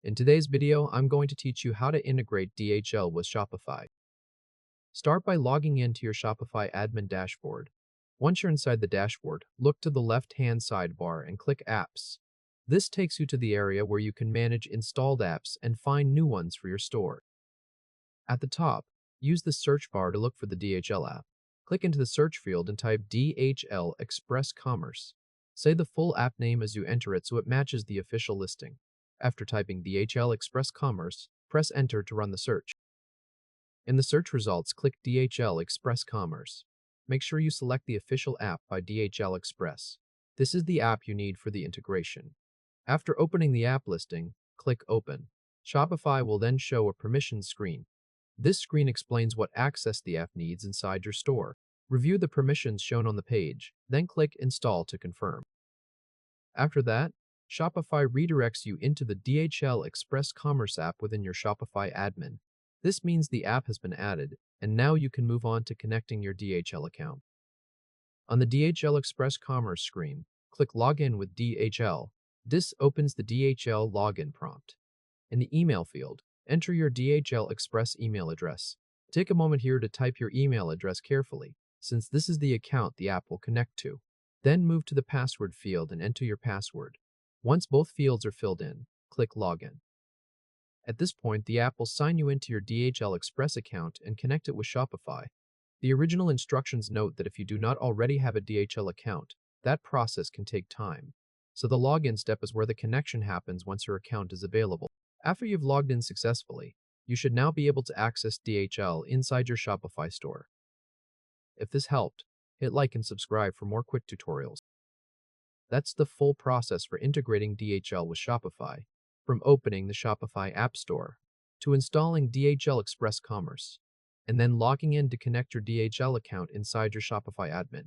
In today's video, I'm going to teach you how to integrate DHL with Shopify. Start by logging into your Shopify admin dashboard. Once you're inside the dashboard, look to the left-hand sidebar and click Apps. This takes you to the area where you can manage installed apps and find new ones for your store. At the top, use the search bar to look for the DHL app. Click into the search field and type DHL Express Commerce. Say the full app name as you enter it so it matches the official listing. After typing DHL Express Commerce, press Enter to run the search. In the search results, click DHL Express Commerce. Make sure you select the official app by DHL Express. This is the app you need for the integration. After opening the app listing, click Open. Shopify will then show a permissions screen. This screen explains what access the app needs inside your store. Review the permissions shown on the page, then click Install to confirm. After that, Shopify redirects you into the DHL Express Commerce app within your Shopify admin. This means the app has been added, and now you can move on to connecting your DHL account. On the DHL Express Commerce screen, click Login with DHL. This opens the DHL login prompt. In the email field, enter your DHL Express email address. Take a moment here to type your email address carefully, since this is the account the app will connect to. Then move to the password field and enter your password. Once both fields are filled in, click Login. At this point, the app will sign you into your DHL Express account and connect it with Shopify. The original instructions note that if you do not already have a DHL account, that process can take time. So the login step is where the connection happens once your account is available. After you've logged in successfully, you should now be able to access DHL inside your Shopify store. If this helped, hit like and subscribe for more quick tutorials. That's the full process for integrating DHL with Shopify, from opening the Shopify App Store, to installing DHL Express Commerce, and then logging in to connect your DHL account inside your Shopify admin.